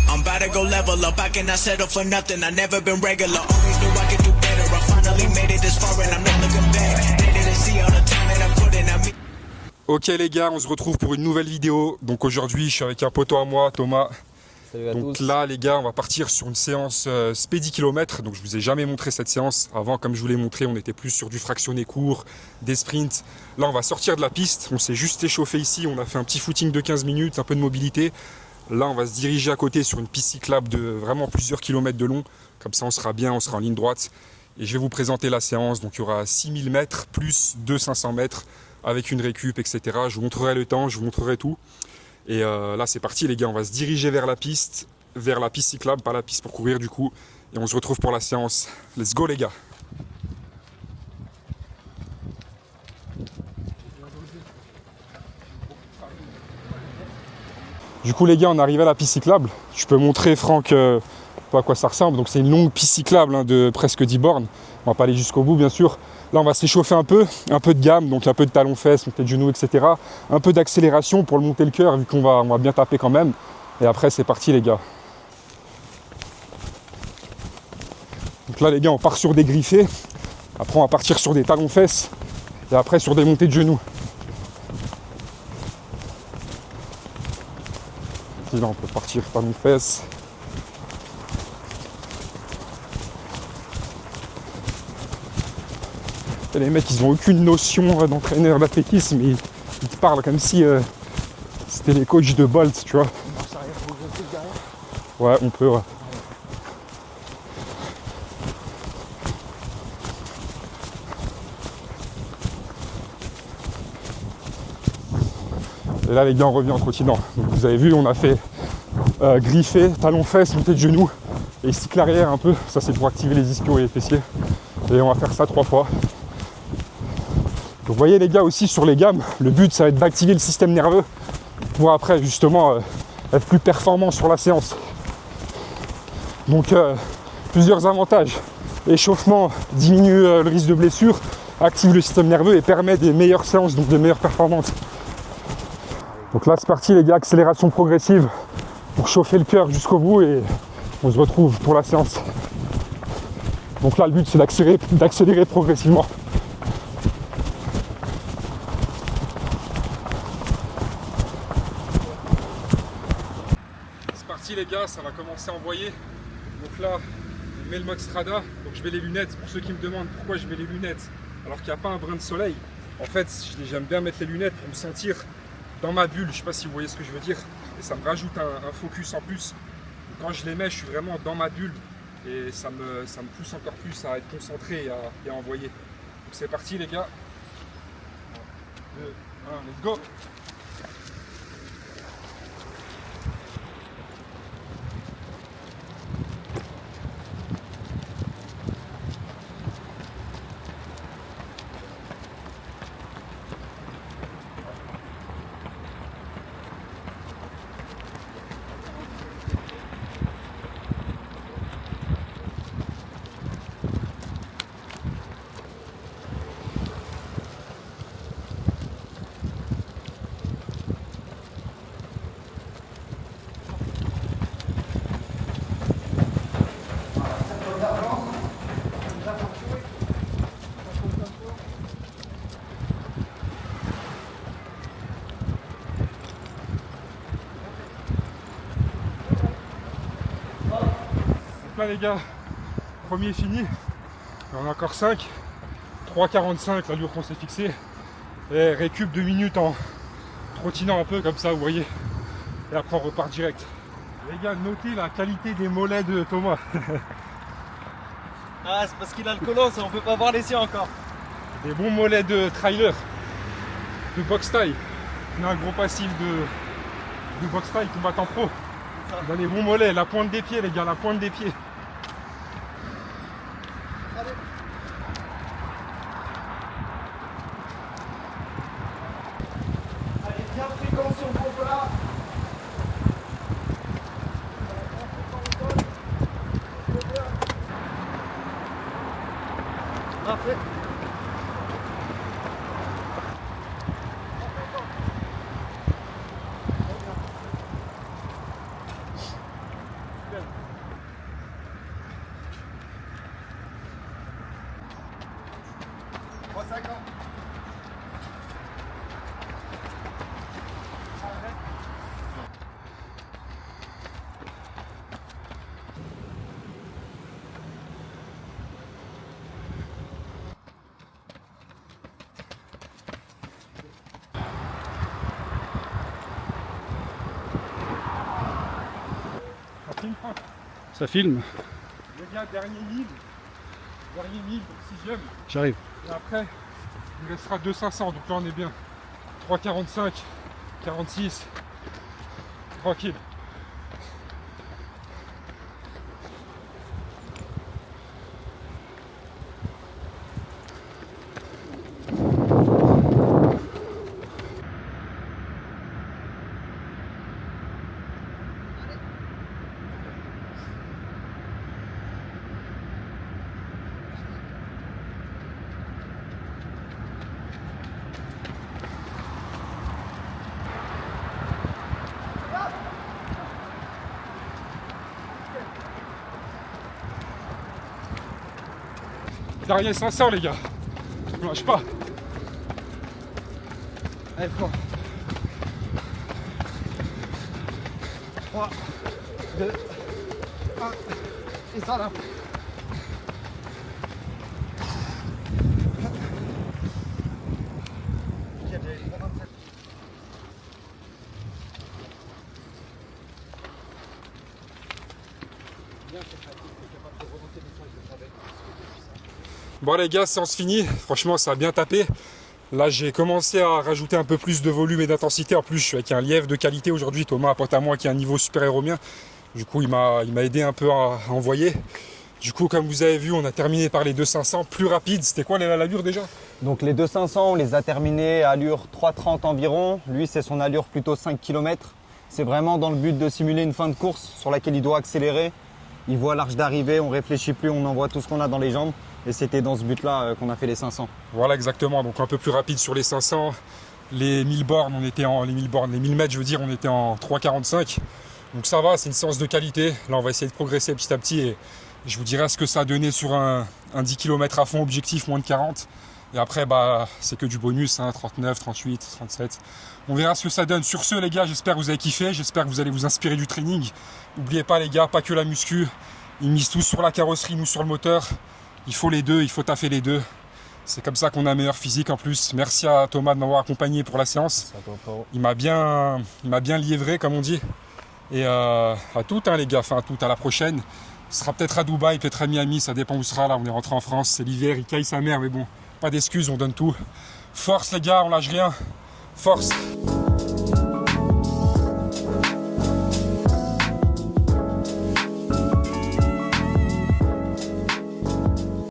I'm about to go level up, I cannot settle for nothing, I never been regular. Always knew I could do better, I finally made it this far and I'm not looking back. They didn't see all the time that I put in, I mean. Ok les gars, on se retrouve pour une nouvelle vidéo. Donc aujourd'hui, je suis avec un poteau à moi, Thomas. Salut à donc tous. là les gars, on va partir sur une séance Spédi kilomètres. Donc je vous ai jamais montré cette séance. Avant, comme je vous l'ai montré, on était plus sur du fractionné court, des sprints. Là on va sortir de la piste, on s'est juste échauffé ici, on a fait un petit footing de 15 minutes, un peu de mobilité. Là on va se diriger à côté sur une piste cyclable de vraiment plusieurs kilomètres de long. Comme ça on sera bien, on sera en ligne droite. Et je vais vous présenter la séance. Donc il y aura 6000 mètres plus 500 mètres avec une récup, etc. Je vous montrerai le temps, je vous montrerai tout. Et là c'est parti les gars, on va se diriger vers la piste cyclable, pas la piste pour courir du coup. Et on se retrouve pour la séance. Let's go les gars. Du coup les gars, on arrive à la piste cyclable. Je peux montrer Franck à quoi ça ressemble. Donc c'est une longue piste cyclable de presque 10 bornes. On va pas aller jusqu'au bout bien sûr. Là on va s'échauffer un peu de gamme, donc un peu de talons-fesses, montée de genoux, etc. Un peu d'accélération pour le monter le cœur vu qu'on va bien taper quand même. Et après c'est parti les gars. Donc là les gars on part sur des griffés. Après on va partir sur des talons-fesses. Et après sur des montées de genoux. Et là on peut partir talons-fesses. Et les mecs ils ont aucune notion d'entraîneur d'athlétisme, ils te parlent comme si c'était les coachs de Bolt, tu vois. Ouais, on peut, ouais. Et là les gars on revient en trottinant. Donc vous avez vu on a fait griffé, talons-fesses, montée de genoux et cycle arrière un peu. Ça c'est pour activer les ischios et les fessiers. Et on va faire ça 3 fois. Donc vous voyez les gars aussi sur les gammes, le but ça va être d'activer le système nerveux pour après justement être plus performant sur la séance. Donc plusieurs avantages. Échauffement diminue le risque de blessure, active le système nerveux et permet des meilleures séances, donc des meilleures performances. Donc là c'est parti les gars, accélération progressive pour chauffer le cœur jusqu'au bout et on se retrouve pour la séance. Donc là le but c'est d'accélérer progressivement. Les gars, ça va commencer à envoyer. Donc là, on met le mode Strada. Donc je mets les lunettes. Pour ceux qui me demandent pourquoi je mets les lunettes alors qu'il n'y a pas un brin de soleil, en fait, j'aime bien mettre les lunettes pour me sentir dans ma bulle. Je sais pas si vous voyez ce que je veux dire. Et ça me rajoute un focus en plus. Donc quand je les mets, je suis vraiment dans ma bulle et ça me pousse encore plus à être concentré et à envoyer. Donc c'est parti les gars. 2, 1, let's go. Là les gars, premier fini, on a encore 5, 3,45 l'allure qu'on s'est fixée, et récup 2 minutes en trottinant un peu comme ça vous voyez, et après on repart direct. Les gars, notez la qualité des mollets de Thomas. Ah c'est parce qu'il a le collant, ça on peut pas voir les siens encore. Des bons mollets de trailer, de box taille. On a un gros passif de box taille combattant pro. On a les bons mollets, la pointe des pieds les gars, la pointe des pieds. Parfait. Ça filme. Les gars, dernier 1000, donc 6ème. J'arrive. Et après, il restera 200-500, donc là on est bien. 3,45, 46, tranquille. Dernier 500 les gars, je lâche pas. Allez, fort. 3, 2, 1. Et ça là. Bon les gars, séance finie, franchement ça a bien tapé. Là j'ai commencé à rajouter un peu plus de volume et d'intensité. En plus je suis avec un lièvre de qualité aujourd'hui, Thomas, un pote à moi qui a un niveau supérieur au mien. Du coup il m'a aidé un peu à envoyer. Du coup comme vous avez vu on a terminé par les 2,500, plus rapide. C'était quoi l'allure déjà? Donc les 2,500 on les a terminés à allure 3,30 environ. Lui c'est son allure plutôt 5 km. C'est vraiment dans le but de simuler une fin de course sur laquelle il doit accélérer. Il voit l'arche d'arrivée, on réfléchit plus, on envoie tout ce qu'on a dans les jambes. Et c'était dans ce but-là qu'on a fait les 500. Voilà exactement, donc un peu plus rapide sur les 500. Les 1000 bornes, les 1000 mètres, je veux dire, on était en 3,45. Donc ça va, c'est une séance de qualité. Là, on va essayer de progresser petit à petit et je vous dirai ce que ça a donné sur un 10 km à fond, objectif moins de 40. Et après, bah, c'est que du bonus, 39, 38, 37. On verra ce que ça donne. Sur ce, les gars, j'espère que vous avez kiffé. J'espère que vous allez vous inspirer du training. N'oubliez pas, les gars, pas que la muscu. Ils misent tous sur la carrosserie, nous sur le moteur. Il faut les deux, il faut taffer les deux. C'est comme ça qu'on a un meilleur physique en plus. Merci à Thomas de m'avoir accompagné pour la séance. Il m'a bien liévré, comme on dit. Et à toutes, hein, les gars, enfin à toutes, à la prochaine. Ce sera peut-être à Dubaï, peut-être à Miami, ça dépend où ce sera. Là, on est rentré en France, c'est l'hiver, il caille sa mère, mais bon, pas d'excuses, on donne tout. Force, les gars, on lâche rien. Force.